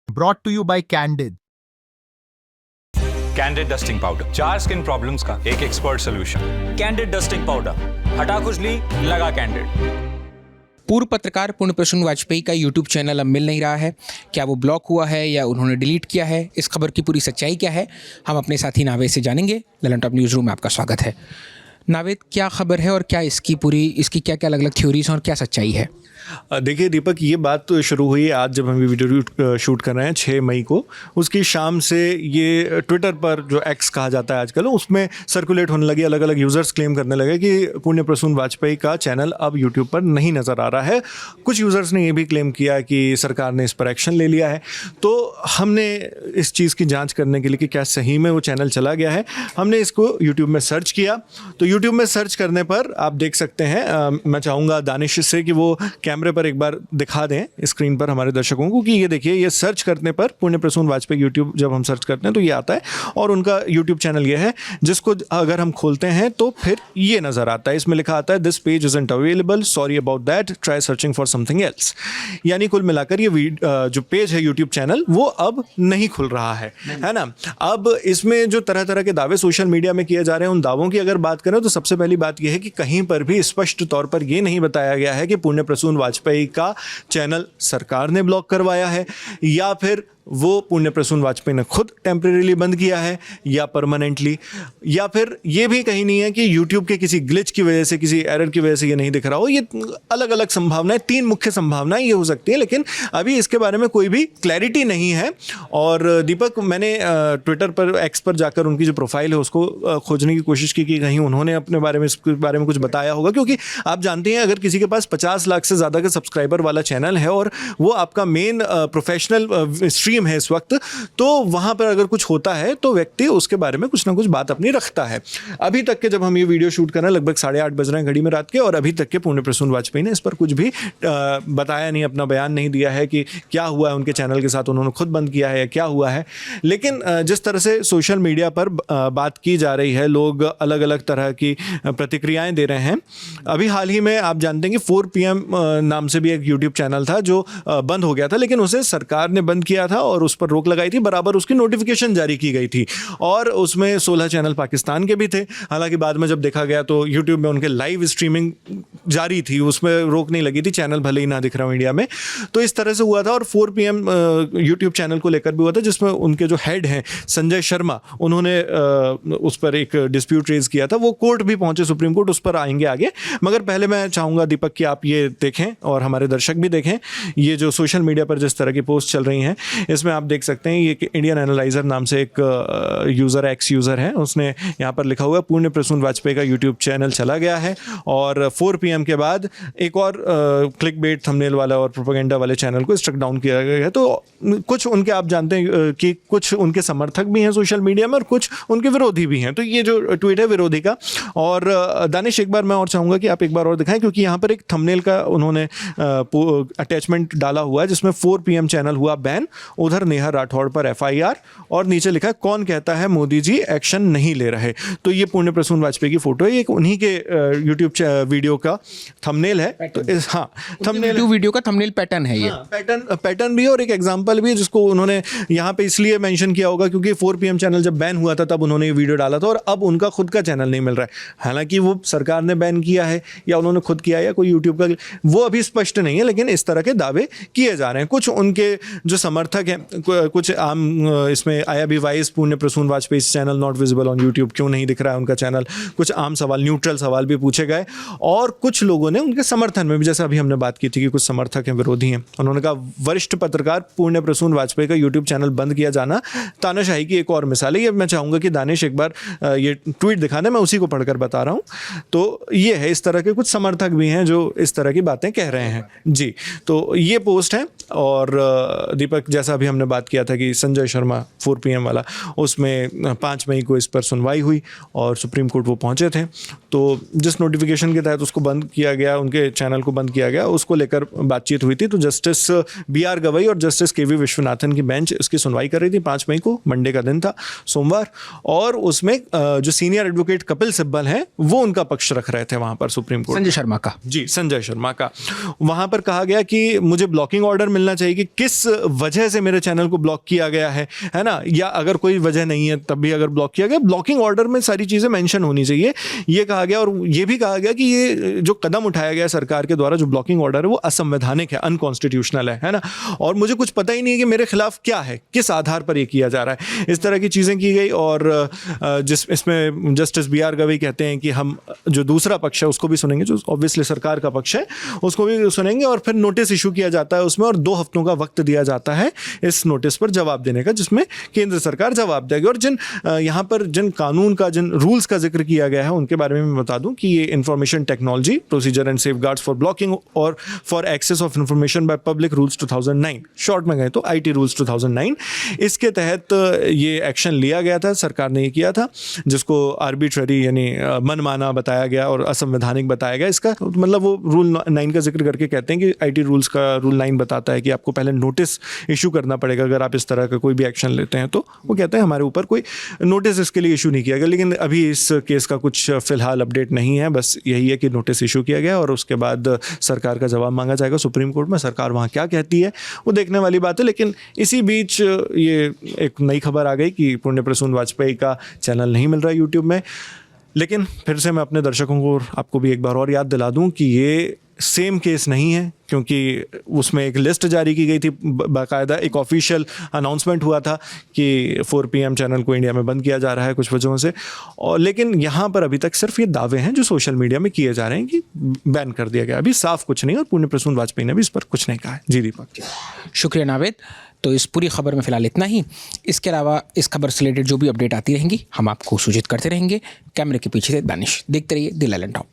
Brought to you by Candid. Candid dusting powder, 4 skin problems का एक expert solution. Candid dusting powder, हटा खुजली, लगा कैंडिड। पूर्व पत्रकार पुण्य प्रसून वाजपेयी का यूट्यूब चैनल अब मिल नहीं रहा है। क्या वो ब्लॉक हुआ है या उन्होंने डिलीट किया है? इस खबर की पूरी सच्चाई क्या है, हम अपने साथी नावेद से जानेंगे। ललन टॉप न्यूज़ रूम में आपका स्वागत है। नावेद, क्या खबर है और क्या इसकी क्या क्या अलग अलग थ्योरीज हैं और क्या सच्चाई है? देखिए दीपक, ये बात तो शुरू हुई आज जब हम ये वीडियो शूट कर रहे हैं 6 मई को। उसकी शाम से ये ट्विटर पर, जो एक्स कहा जाता है आजकल, उसमें सर्कुलेट होने लगी। अलग अलग यूज़र्स क्लेम करने लगे कि पुण्य प्रसून वाजपेयी का चैनल अब यूट्यूब पर नहीं नज़र आ रहा है। कुछ यूज़र्स ने ये भी क्लेम किया कि सरकार ने इस पर एक्शन ले लिया है। तो हमने इस चीज़ की जाँच करने के लिए कि क्या सही में वो चैनल चला गया है, हमने इसको यूट्यूब में सर्च किया। तो यूट्यूब में सर्च करने पर आप देख सकते हैं, मैं चाहूँगा दानिश से कि वो कैमरे पर एक बार दिखा दें स्क्रीन पर हमारे दर्शकों को कि ये देखिए, ये सर्च करने पर पुण्य प्रसून वाजपेयी यूट्यूब जब हम सर्च करते हैं तो ये आता है और उनका यूट्यूब चैनल ये है, जिसको अगर हम खोलते हैं तो फिर ये नज़र आता है। इसमें लिखा आता है this page isn't available, sorry about that, try searching for something else. यानी कुल मिलाकर ये जो पेज है यूट्यूब चैनल, वो अब नहीं खुल रहा है ना। अब इसमें जो तरह तरह के दावे सोशल मीडिया में किए जा रहे हैं, उन दावों की अगर बात करें तो सबसे पहली बात यह है कि कहीं पर भी स्पष्ट तौर पर यह नहीं बताया गया है कि पुण्य प्रसून वाजपेयी का चैनल सरकार ने ब्लॉक करवाया है या फिर वो पुण्य प्रसून वाजपेयी ने खुद टेम्परेरीली बंद किया है या परमानेंटली, या फिर ये भी कहीं नहीं है कि यूट्यूब के किसी ग्लिच की वजह से, किसी एरर की वजह से ये नहीं दिख रहा हो। ये अलग अलग संभावनाएं, 3 मुख्य संभावनाएं ये हो सकती हैं, लेकिन अभी इसके बारे में कोई भी क्लैरिटी नहीं है। और दीपक, मैंने ट्विटर पर, एक्स पर जाकर उनकी जो प्रोफाइल है उसको खोजने की कोशिश की कि कहीं उन्होंने अपने बारे में, इसके बारे में कुछ बताया होगा, क्योंकि आप जानते हैं अगर किसी के पास 50 लाख से ज़्यादा का सब्सक्राइबर वाला चैनल है और वो आपका मेन प्रोफेशनल स्ट्रीम है इस वक्त, तो वहां पर अगर कुछ होता है तो व्यक्ति उसके बारे में कुछ ना कुछ बात अपनी रखता है। अभी तक के, जब हम ये वीडियो शूट कर रहे हैं, लगभग 8:30 बज रहे हैं घड़ी में रात के, और अभी तक के पुण्य प्रसून वाजपेयी ने इस पर कुछ भी बताया नहीं, अपना बयान नहीं दिया है कि क्या हुआ है उनके चैनल के साथ, उन्होंने खुद बंद किया है या क्या हुआ है। लेकिन जिस तरह से सोशल मीडिया पर बात की जा रही है, लोग अलग अलग तरह की प्रतिक्रियाएं दे रहे हैं। अभी हाल ही में आप जानते हैं कि 4 PM नाम से भी एक यूट्यूब चैनल था जो बंद हो गया था, लेकिन उसे सरकार ने बंद किया था और उस पर रोक लगाई थी, बराबर उसकी नोटिफिकेशन जारी की गई थी, और उसमें 16 चैनल पाकिस्तान के भी थे। हालांकि बाद में जब देखा गया तो यूट्यूब में उनके लाइव स्ट्रीमिंग जारी थी, उसमें रोक नहीं लगी थी, चैनल भले ही ना दिख रहा हो इंडिया में। तो इस तरह से हुआ था। और 4 PM यूट्यूब चैनल को लेकर भी हुआ था, जिसमें उनके जो हेड हैं संजय शर्मा, उन्होंने उस पर एक डिस्प्यूट रेज किया था। वो कोर्ट भी पहुंचे, सुप्रीम कोर्ट, उस पर आएंगे आगे। मगर पहले मैं चाहूँगा दीपक कि आप ये देखें और हमारे दर्शक भी देखें, ये जो सोशल मीडिया पर जिस तरह की पोस्ट चल रही हैं, इसमें आप देख सकते हैं ये इंडियन एनालाइजर नाम से एक यूज़र, एक्स यूज़र है, उसने यहाँ पर लिखा हुआ पुण्य प्रसून वाजपेयी का यूट्यूब चैनल चला गया है। और 4 PM के बाद एक और क्लिक बेट थंबनेल वाला और प्रोपेगेंडा वाले चैनल को स्ट्रक डाउन किया गया है। तो कुछ उनके, आप जानते हैं कि कुछ उनके समर्थक भी हैं सोशल मीडिया में और कुछ उनके विरोधी भी हैं। तो ये जो ट्वीट है विरोधी का। और दानिश, एक बार मैं और चाहूँगा कि आप एक बार और दिखाएं, क्योंकि यहाँ पर एक थंबनेल का उन्होंने अटैचमेंट डाला हुआ है जिसमें 4 PM चैनल हुआ बैन, उधर नेहा राठौड़ पर FIR, और नीचे लिखा है कौन कहता है मोदी जी एक्शन नहीं ले रहे। तो ये पुण्य प्रसून वाजपेयी की फोटो है, एक उन्हीं के यूट्यूब वीडियो का थंबनेल है। तो थंबनेल वीडियो का थंबनेल पैटर्न है, ये पैटर्न भी, और एक एग्जांपल भी, जिसको उन्होंने यहाँ पे इसलिए मेंशन किया होगा क्योंकि 4 PM चैनल जब बैन हुआ था तब उन्होंने ये वीडियो डाला था, और अब उनका खुद का चैनल नहीं मिल रहा है। हालांकि वो सरकार ने बैन किया है या उन्होंने खुद किया है या कोई यूट्यूब का, वो अभी स्पष्ट नहीं है, लेकिन इस तरह के दावे किए जा रहे हैं। कुछ उनके जो समर्थक हैं, कुछ आम, इसमें आया भी वाइस Punya Prasun Vajpayee channel not visible on YouTube, क्यों नहीं दिख रहा है उनका चैनल, कुछ आम सवाल, न्यूट्रल सवाल भी पूछे गए। और कुछ लोगों ने उनके समर्थन में भी, जैसे अभी हमने बात की थी कि कुछ समर्थक हैं, विरोधी हैं, उन्होंने कहा वरिष्ठ पत्रकार पुण्य प्रसून वाजपेयी का यूट्यूब चैनल बंद किया जाना तानाशाही की एक और मिसाल है। ये मैं चाहूँगा कि दानिश एक बार ये ट्वीट दिखा दें, मैं उसी को पढ़कर बता रहा हूँ। तो ये है, इस तरह के कुछ समर्थक भी हैं जो इस तरह की बातें कह रहे हैं जी। तो ये पोस्ट है। और दीपक, जैसा अभी हमने बात किया था कि संजय शर्मा 4 PM वाला, उसमें 5 मई को इस पर सुनवाई हुई और सुप्रीम कोर्ट वो पहुंचे थे। तो जिस नोटिफिकेशन के तहत उसको बंद किया गया, उनके चैनल को बंद किया गया, उसको लेकर बातचीत हुई थी। तो जस्टिस BR गवई और जस्टिस KV विश्वनाथन की बेंच इसकी सुनवाई कर रही थी 5 मई को, मंडे का दिन था, सोमवार। और उसमें जो सीनियर एडवोकेट कपिल सिब्बल हैं वो उनका पक्ष रख रहे थे वहाँ पर सुप्रीम कोर्ट। संजय शर्मा का, जी, संजय शर्मा का। वहाँ पर कहा गया कि मुझे ब्लॉकिंग ऑर्डर मिलना चाहिए कि किस वजह से मेरे चैनल को ब्लॉक किया गया है ना, या अगर कोई वजह नहीं है तब भी अगर ब्लॉक किया गया, ब्लॉकिंग ऑर्डर में सारी चीज़ें मेंशन होनी चाहिए, ये कहा गया। और ये भी कहा गया कि ये जो कदम उठाया गया सरकार के द्वारा, जो ब्लॉकिंग ऑर्डर है वो असंवैधानिक है, अनकॉन्स्टिट्यूशनल है ना, और मुझे कुछ पता ही नहीं है कि मेरे खिलाफ क्या है, किस आधार पर ये किया जा रहा है। इस तरह की चीज़ें की गई। और इसमें जस्टिस BR गवई कहते हैं कि हम जो दूसरा पक्ष है उसको भी सुनेंगे, जो ऑब्वियसली सरकार का पक्ष है उसको भी सुनेंगे, और फिर नोटिस इशू किया जाता है उसमें, और 2 हफ्तों का वक्त दिया जाता है इस नोटिस पर जवाब देने का, जिसमें केंद्र सरकार जवाब देगी। और यहाँ पर जिन कानून का, जिन रूल्स का जिक्र किया गया है उनके बारे में मैं बता दूं कि ये information technology procedure and safeguards for blocking और for access of information by public rules 2009, short में गए तो IT रूल्स 2009, इसके तहत ये एक्शन लिया गया था, सरकार ने ये किया था, जिसको आर्बिट्ररी यानी मनमाना बताया गया और असंवैधानिक बताया गया। इसका मतलब वो रूल 9 का जिक्र करके कहते हैं कि IT रूल्स का रूल 9 बताता है कि आपको पहले नोटिस इशू करना पड़ेगा अगर आप इस तरह का कोई भी एक्शन लेते हैं। तो वो कहते हैं हमारे ऊपर कोई नोटिस इसके लिए इशू नहीं किया गया, लेकिन अभी इस केस का कुछ फिलहाल अपडेट नहीं है। बस यही है कि नोटिस इशू किया गया और उसके बाद सरकार का जवाब मांगा जाएगा सुप्रीम कोर्ट में। सरकार वहाँ क्या कहती है वो देखने वाली बात है। लेकिन इसी बीच ये एक नई खबर आ गई कि पुण्य प्रसून वाजपेयी का चैनल नहीं मिल रहा है यूट्यूब में। लेकिन फिर से मैं अपने दर्शकों को, आपको भी एक बार और याद दिला दूं कि ये सेम केस नहीं है, क्योंकि उसमें एक लिस्ट जारी की गई थी, बाकायदा एक ऑफिशियल अनाउंसमेंट हुआ था कि 4 PM चैनल को इंडिया में बंद किया जा रहा है कुछ वजहों से। और लेकिन यहाँ पर अभी तक सिर्फ ये दावे हैं जो सोशल मीडिया में किए जा रहे हैं कि बैन कर दिया गया, अभी साफ कुछ नहीं। और पुण्य प्रसून वाजपेयी ने भी इस पर कुछ नहीं कहा है। जी दीपक। शुक्रिया नावेद। तो इस पूरी खबर में फ़िलहाल इतना ही। इसके अलावा इस खबर से रिलेटेड जो भी अपडेट आती रहेंगी हम आपको सूचित करते रहेंगे। कैमरे के पीछे से दानिश, देखते रहिए द लैलन टॉप।